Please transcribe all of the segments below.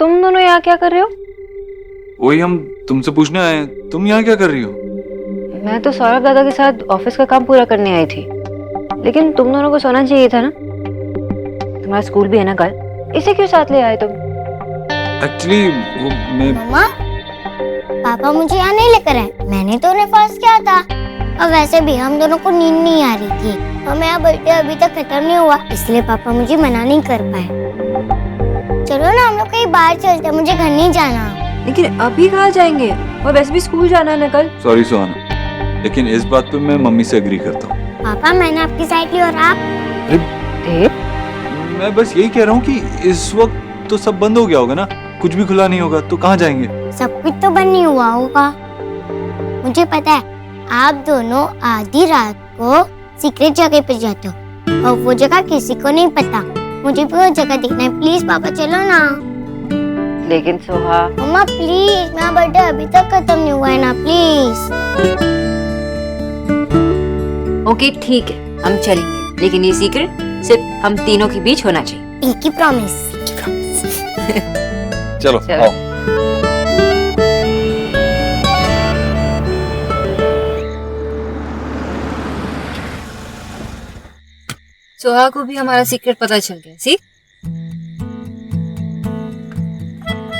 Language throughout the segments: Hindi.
तुम दोनों यहाँ क्या कर रहे हो? वही हम तुमसे पूछने आए हैं, तुम यहाँ क्या कर रही हो? मैं तो सौरभ दादा के साथ ऑफिस का काम पूरा करने आई थी, लेकिन तुम दोनों को सोना चाहिए था ना। तुम्हारा स्कूल भी है ना कल, इसे क्यों साथ ले आए तुम? एक्चुअली वो मैं मम्मा, पापा मुझे यहाँ नहीं लेकर आए, मैंने तो उन्हें फोर्स किया था। और वैसे भी हम दोनों को नींद नहीं आ रही थी और मेरा बर्थडे अभी तक खत्म नहीं हुआ, इसलिए पापा मुझे मना नहीं कर पाए। चलो ना हम लोग कहीं बाहर चलते हैं, मुझे घर नहीं जाना। लेकिन अभी कहाँ जाएंगे, और वैसे भी स्कूल जाना है ना कल। सॉरी सुहाना, लेकिन इस बात पे मैं मम्मी से एग्री करता हूँ। पापा मैंने आपकी साइड ली और आप? मैं बस यही कह रहा हूँ कि इस वक्त तो सब बंद हो गया होगा ना, कुछ भी खुला नहीं होगा तो कहाँ जाएंगे? सब कुछ तो बंद नहीं हुआ होगा। मुझे पता है आप दोनों आधी रात को सीक्रेट जगह पे जाते हो और वो जगह किसी को नहीं पता। मुझे भी वो जगह देखना है, प्लीज पापा चलो ना। लेकिन सोहा। मम्मा प्लीज, मेरा बर्थडे अभी तक खत्म नहीं हुआ है ना, प्लीज। ओके ठीक है, हम चलेंगे, लेकिन ये सीक्रेट सिर्फ हम तीनों के बीच होना चाहिए। एक ही प्रॉमिस। चलो चलो। आओ। सोहा को भी हमारा सीक्रेट पता चल गया। सी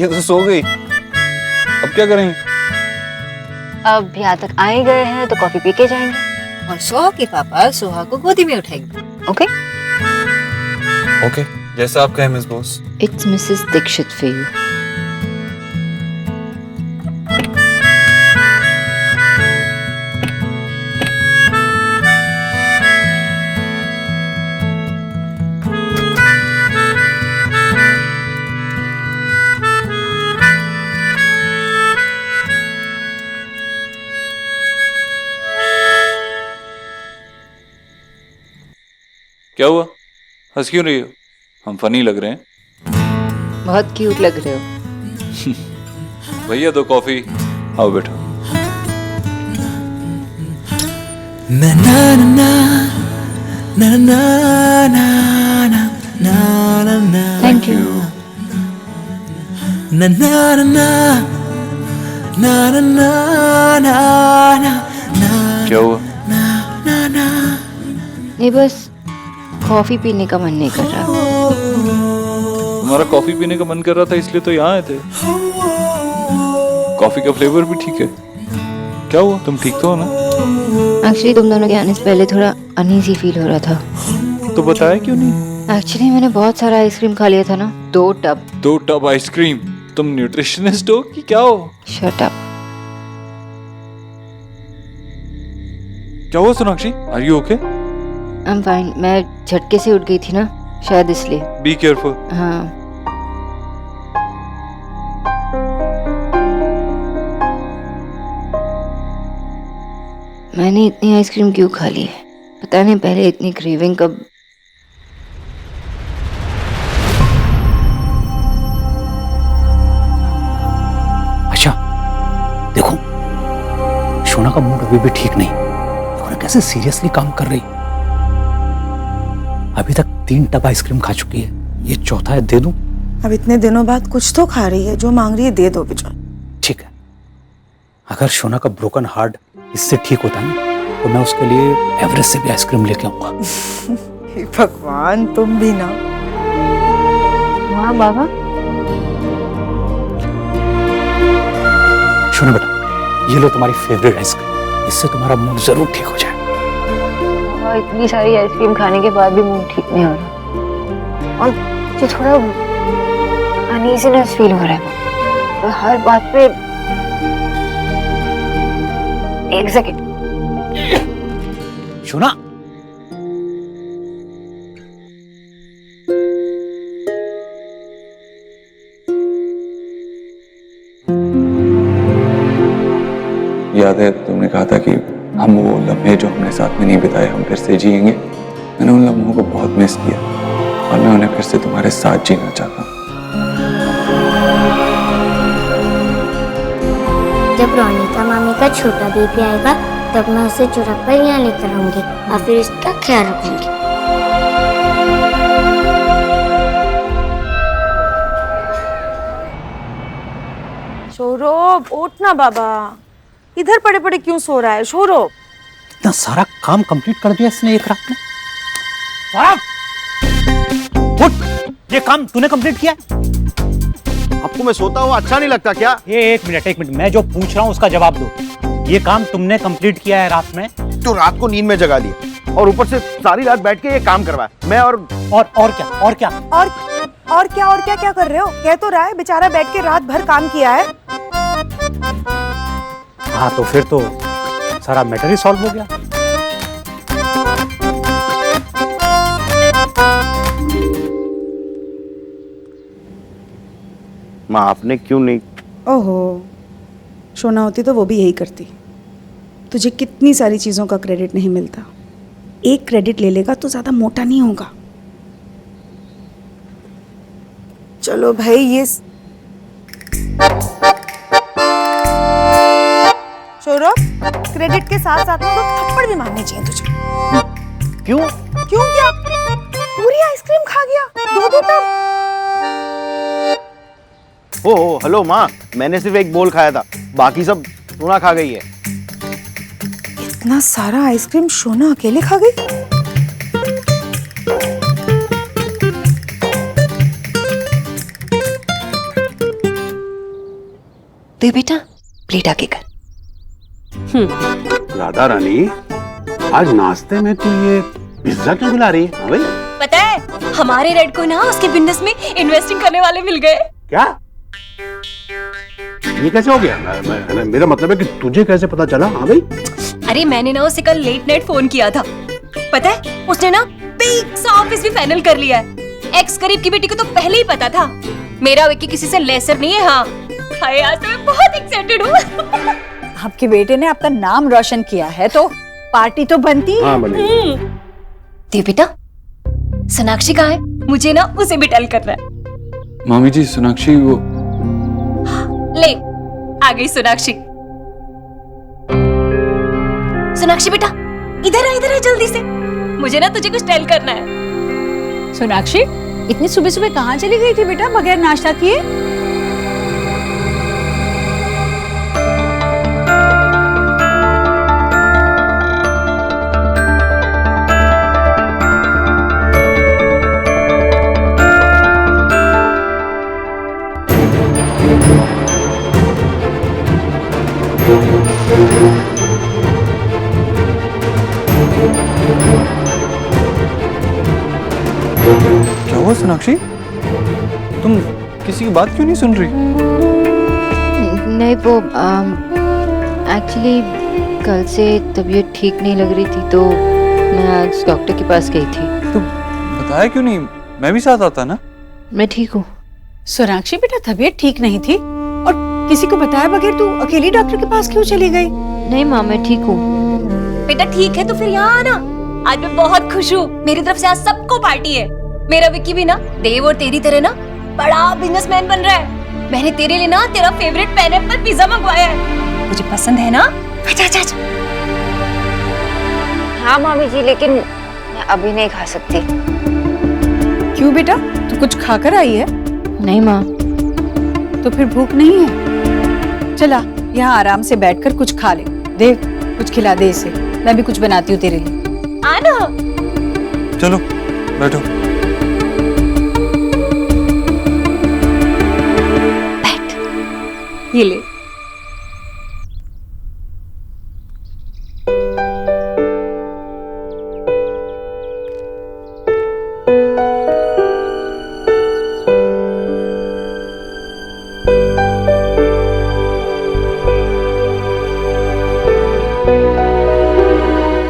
ये तो सो गई, अब क्या करेंगे? अब यहाँ तक आए गए हैं तो कॉफी पी के जाएंगे, और सोहा के पापा सोहा को गोदी में उठाएंगे। ओके ओके, जैसा आप कहें miss boss. It's Mrs Dikshit for you. क्या हुआ, हंस क्यों रही हो? हम फनी लग रहे हैं। बहुत क्यूट लग रहे हो। भैया दो कॉफी, आओ बैठो। ना ना ना ना ना ना ना ना ना। Thank you. ना ना ना ना ना ना ना ना। क्या हुआ? ना ना ना। ये बस कॉफी पीने का मन नहीं कर रहा। तुम्हारा कॉफी पीने का मन कर रहा था इसलिए तो यहाँ आए थे। कॉफी का फ्लेवर भी ठीक है। क्या हुआ, तुम ठीक तो हो ना? एक्चुअली तुम दोनों के आने से पहले थोड़ा अनईजी फील हो रहा था। तो बताया क्यों नहीं? एक्चुअली मैंने बहुत सारा आइसक्रीम खा लिया था ना, 2 टब। 2 tub ice cream? तुम न्यूट्रिशनिस्ट हो कि क्या हो? Shut up. क्या हुआ Sonakshi, are you okay? I am fine. मैं झटके से उठ गई थी ना, शायद इसलिए। Be careful. हाँ। मैंने इतनी आइसक्रीम क्यों खा ली है, पता नहीं। पहले इतनी क्रेविंग कब। अच्छा देखो, शोना का मूड अभी भी ठीक नहीं, देखो कैसे सीरियसली काम कर रही। अभी तक 3 टब आइसक्रीम खा चुकी है, ये चौथा है। दे दूं? अब इतने दिनों बाद कुछ तो खा रही है, जो मांग रही है दे दो बिजोय। ठीक है, अगर शोना का ब्रोकन हार्ट इससे ठीक होता ना, तो मैं उसके लिए एवरेस्ट से भी आइसक्रीम लेके आऊंगा। हे भगवान, तुम भी ना। हाँ बाबा। शोना बेटा, ये लो तुम्हारी फेवरेट आइसक्रीम, इससे तुम्हारा मूड जरूर ठीक हो जाए। और इतनी सारी आइसक्रीम खाने के बाद भी मूड ठीक नहीं हो रहा, और जो थोड़ा अनईजीनेस फील हो रहा है। तो हर बात पे। एक सेकंड। शोना, याद है तुमने कहा था कि हम वो लम्हे जो हमने साथ में नहीं बिताए हम फिर से जिएंगे। मैंने उन लम्हों को बहुत मिस किया और मैं उन्हें फिर से तुम्हारे साथ जीना चाहता हूँ। जब रोनिका मामी का छोटा बेबी आएगा तब मैं उसे चुरा कर यहाँ लेकर आऊंगी और फिर उसका ख्याल रखूंगी। सौरभ उठ ना बाबा, इधर पड़े पड़े क्यों सो रहा है? सौरभ इतना सारा काम कंप्लीट कर दिया इसने एक रात में। सौरभ उठ, ये काम तूने कंप्लीट किया? आपको मैं सोता हुआ अच्छा नहीं लगता क्या? ये एक मिनट, मैं जो पूछ रहा हूँ उसका जवाब दो। ये काम तुमने कंप्लीट किया है रात में? तो रात को नींद में जगा दिया और ऊपर से सारी रात बैठ के ये काम करवाया मैं और क्या क्या कर रहे हो? कह तो रहा है बेचारा बैठ के रात भर काम किया है। हाँ तो फिर तो सारा मैटर ही सॉल्व हो गया। माँ आपने क्यों नहीं? ओहो, सोना होती तो वो भी यही करती। तुझे कितनी सारी चीजों का क्रेडिट नहीं मिलता, एक क्रेडिट ले लेगा तो ज्यादा मोटा नहीं होगा। चलो भाई, ये सौरभ, क्रेडिट के साथ साथ में तो थप्पड़ भी मारने चाहिए तुझे। क्यों? क्यों क्या? पूरी आइसक्रीम खा गया, दो टब। हो हेलो माँ, मैंने सिर्फ एक बोल खाया था, बाकी सब सोना खा गई है। इतना सारा आइसक्रीम सोना अकेले खा गई? दे बेटा, प्लेट आगे कर। राधा रानी, आज नाश्ते में तू ये पिज्जा क्यों खिला रही है? हाँ भाई, पता है हमारे रेड को ना उसके बिजनेस में इन्वेस्टिंग करने वाले मिल गए। क्या ये कैसे हो गया? मेरा मतलब है कि तुझे कैसे पता चला? हाँ भाई, अरे मैंने ना उसे कल लेट नाइट फोन किया था। पता है उसने ना बिग सा ऑफिस भी फाइनल कर लिया है। एक्स करीब की बेटी को तो पहले ही पता था। मेरा विक्की किसी से लेसर नहीं है। हाँ हाय, आज तो मैं बहुत एक्साइटेड हूँ। आपके बेटे ने आपका नाम रोशन किया है तो पार्टी तो बनती है। हाँ बनेगी। देव बेटा, सोनाक्षी कहाँ है? मुझे ना उसे भी टेल करना है। मामी जी, सोनाक्षी वो ले आ गई सोनाक्षी। सोनाक्षी बेटा, इधर आ जल्दी से, मुझे ना तुझे कुछ टेल करना है। सोनाक्षी, इतनी सुबह सुबह कहाँ चली गई थी बेटा बगैर नाश्ता किए? क्या हुआ सोनाक्षी? तुम किसी की बात क्यों नहीं सुन रही? नहीं, वो एक्चुअली कल से तबीयत ठीक नहीं लग रही थी तो मैं आज डॉक्टर के पास गई थी। तो बताया क्यों नहीं? मैं भी साथ आता ना। मैं ठीक हूँ। सोनाक्षी बेटा, तबीयत ठीक नहीं थी और किसी को बताया बगैर तू अकेली डॉक्टर के पास क्यों चली गई? नहीं माँ, मैं ठीक हूँ। बेटा ठीक है तो फिर यहाँ आना। आज मैं बहुत खुश हूँ, मेरी तरफ से आज सबको पार्टी है। मेरा विक्की भी ना देव और तेरी तरह ना बड़ा बिजनेसमैन बन रहा है। मैंने तेरे लिए ना तेरा फेवरेट पाइनएप्पल पिज्जा मंगवाया है, मुझे पसंद है ना? अच्छा। हाँ मामी जी, लेकिन मैं अभी नहीं खा सकती। क्यों बेटा, तू कुछ खाकर आई है? नहीं माँ। तो फिर भूख नहीं है? चला यहाँ आराम से बैठकर कुछ खा ले। देव, कुछ खिला दे इसे, मैं भी कुछ बनाती हूँ तेरे लिए। आना। चलो बैठो। ये ले।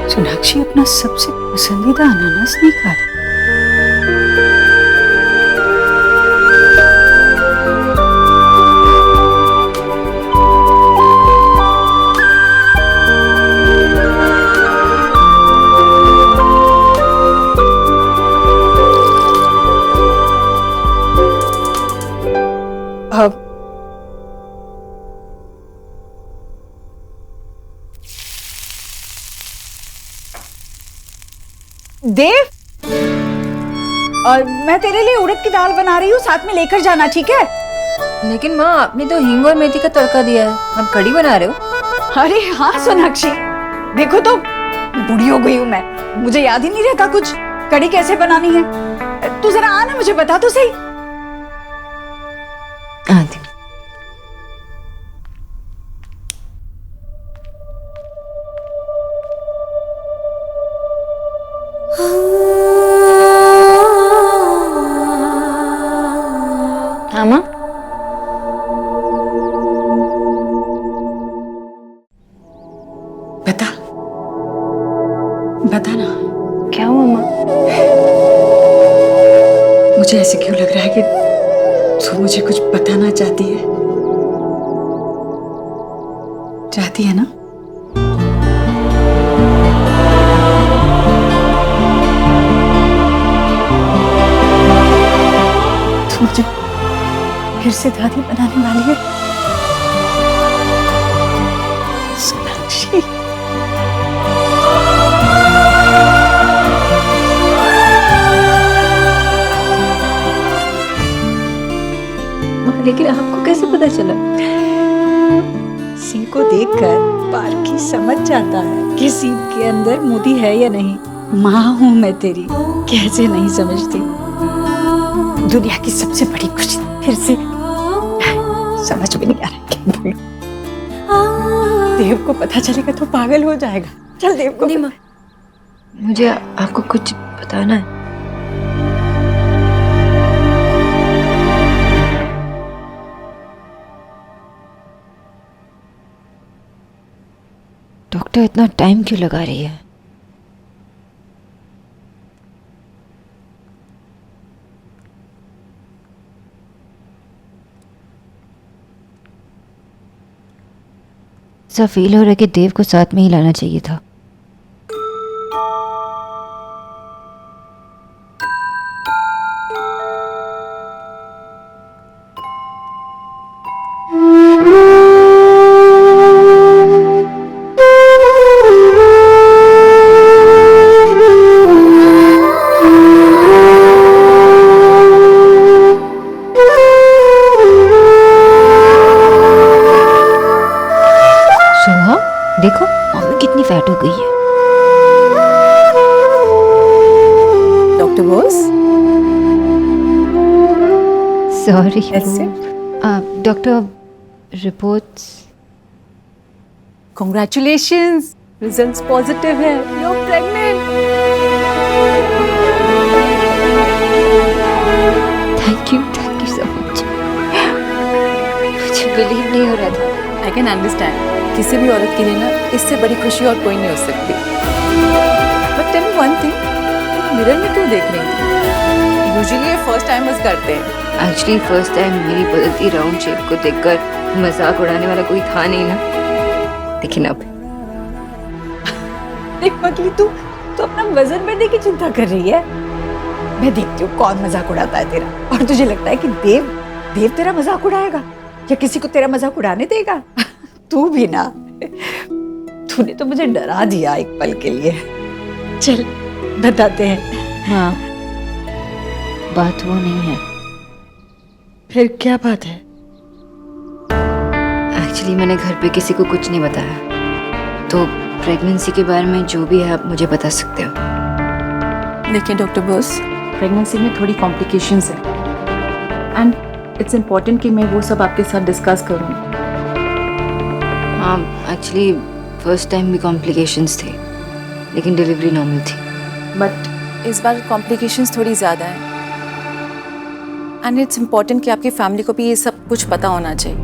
सोनाक्षी अपना सबसे पसंदीदा अनानास नहीं खा रही। देव, और मैं तेरे लिए उड़द की दाल बना रही हूँ, साथ में लेकर जाना, ठीक है? लेकिन माँ आपने तो हींग और मेथी का तड़का दिया है, आप कढ़ी बना रहे हो? अरे हाँ सोनाक्षी, देखो तो बूढ़ी हो गई हूँ मैं, मुझे याद ही नहीं रहता कुछ कढ़ी कैसे बनानी है। तू जरा आना, मुझे बता तो सही। आती हूँ। हाँ माँ, बता बता ना, क्या हुआ माँ? मुझे ऐसे क्यों लग रहा है कि तू मुझे कुछ बताना चाहती है? चाहती है ना? तू मुझे फिर से दादी बनाने वाली है? सोनाक्षी, लेकिन आपको कैसे पता चला? सीप को देखकर पारखी समझ जाता है कि सीप के अंदर मोती है या नहीं। माँ हूं मैं तेरी, कैसे नहीं समझती? दुनिया की सबसे बड़ी खुशी फिर से समझ में नहीं आ रहा क्या बोलूं। देव को पता चलेगा तो पागल हो जाएगा। चल देव को नहीं माँ, मुझे आपको कुछ बताना है। डॉक्टर इतना टाइम क्यों लगा रही है? ऐसा फील हो रहा है कि देव को साथ में ही लाना चाहिए था। सोहा, देखो मम्मी कितनी फैट हो गई है। डॉक्टर बोस, सॉरी ऐसे? Doctor, reports. Congratulations, results positive है, you are pregnant. Thank you so much. मुझे बिलीव नहीं हो रहा था। आई कैन अंडरस्टैंड, किसी भी औरत के लिए ना इससे बड़ी खुशी और कोई नहीं हो सकती। But tell me one thing, mirror में क्यों देख रही थी? यूजुअली ये फर्स्ट टाइमर्स करते हैं। एक्चुअली फर्स्ट टाइम मेरी बदलती राउंड शेप को देखकर मजाक उड़ाने वाला कोई था नहीं ना, लेकिन अब देख पगली, तू अपना वजन बढ़ने की चिंता कर रही है। मैं देखती हूँ कौन मजाक उड़ाता है तेरा, और तुझे लगता है कि देव तेरा मजाक उड़ाएगा या किसी को तेरा मजाक उड़ाने देगा? तू भी ना, तूने तो मुझे डरा दिया एक पल के लिए। चल बताते हैं। हाँ, बात वो नहीं है। फिर क्या बात है? एक्चुअली मैंने घर पे किसी को कुछ नहीं बताया, तो प्रेगनेंसी के बारे में जो भी है आप मुझे बता सकते हो। देखिए डॉक्टर बोस, प्रेगनेंसी में थोड़ी कॉम्प्लिकेशंस है एंड इट्स इम्पोर्टेंट कि मैं वो सब आपके साथ डिस्कस करूँ। हाँ, एक्चुअली फर्स्ट टाइम भी कॉम्प्लिकेशंस थे, लेकिन डिलीवरी नॉर्मल थी। बट इस बार कॉम्प्लिकेशंस थोड़ी ज़्यादा हैं एंड इट्स इम्पोर्टेंट कि आपकी फैमिली को भी ये सब कुछ पता होना चाहिए।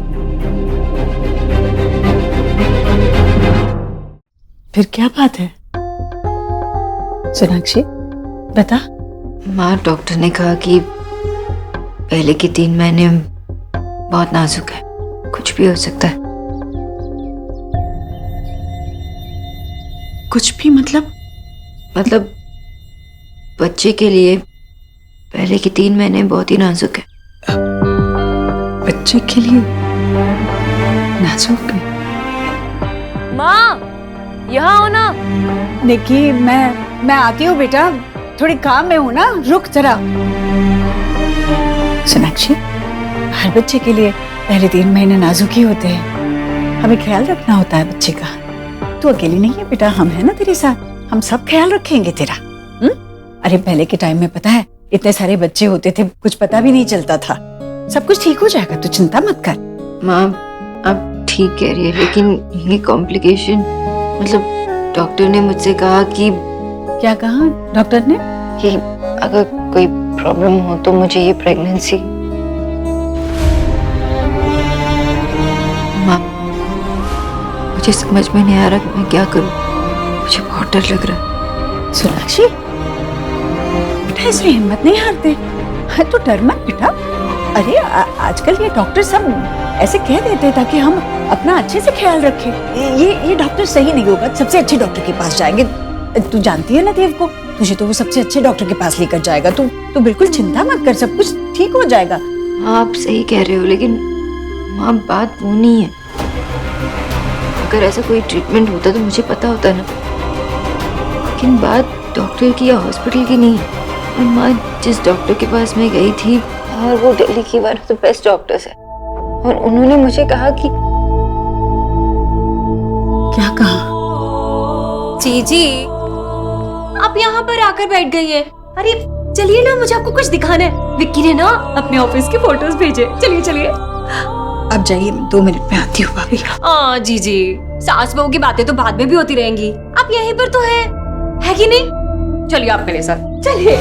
फिर क्या बात है सोनाक्षी, बता। माँ, डॉक्टर ने कहा कि पहले के 3 महीने बहुत नाजुक है, कुछ भी हो सकता है। कुछ भी मतलब बच्चे के लिए पहले के 3 महीने बहुत ही नाजुक है। बच्चे के लिए नाजुक है? माँ, यहाँ हो ना। निकी, मैं आती हूँ बेटा, थोड़ी काम में हूँ ना, रुक जरा। सोनाक्षी, हर बच्चे के लिए पहले 3 महीने नाजुक ही होते हैं, हमें ख्याल रखना होता है बच्चे का। तू अकेली नहीं है बेटा, हम है ना तेरे साथ, हम सब ख्याल रखेंगे तेरा। अरे पहले के टाइम में पता है इतने सारे बच्चे होते थे, कुछ पता भी नहीं चलता था। सब कुछ ठीक हो जाएगा, तू चिंता मत कर। माँ आप ठीक कह रही है, लेकिन ये कॉम्प्लिकेशन, मतलब डॉक्टर ने मुझसे कहा कि क्या कहा डॉक्टर ने? कि अगर कोई प्रॉब्लम हो तो मुझे ये प्रेगनेंसी। माँ मुझे समझ में नहीं आ रहा कि मैं क्या करूं, मुझे बहुत डर लग रहा है। सोनाक्षी बेटा, इसमें हिम्मत नहीं हारते, तो डर मत बेटा। अरे आजकल ये डॉक्टर सब ऐसे कह देते हैं ताकि हम अपना अच्छे से ख्याल रखें। ये डॉक्टर सही नहीं होगा, सबसे अच्छे डॉक्टर के पास जाएंगे। तू जानती है ना देव को, तुझे तो वो सबसे अच्छे डॉक्टर के पास लेकर जाएगा। तू बिल्कुल चिंता मत कर, सब कुछ ठीक हो जाएगा। आप सही कह रहे हो, लेकिन माँ बात वो नहीं है। अगर ऐसा कोई ट्रीटमेंट होता तो मुझे पता होता ना, लेकिन बात डॉक्टर की या हॉस्पिटल की नहीं है। और माँ जिस डॉक्टर के पास मैं गई थी, और वो दिल्ली की one of the best doctors है, और उन्होंने मुझे कहा कि क्या कहा? जीजी आप यहाँ पर आकर बैठ गई हैं। अरे चलिए ना, मुझे आपको कुछ दिखाना है। विक्की ने ना अपने ऑफिस की फोटोज भेजे, चलिए चलिए। अब जाइए, 2 मिनट में आती हूँ भाभी। जीजी सास बहू की बातें तो बाद में भी होती रहेंगी, आप यहीं पर तो है कि नहीं? चलिए आप मेरे साथ चलिए।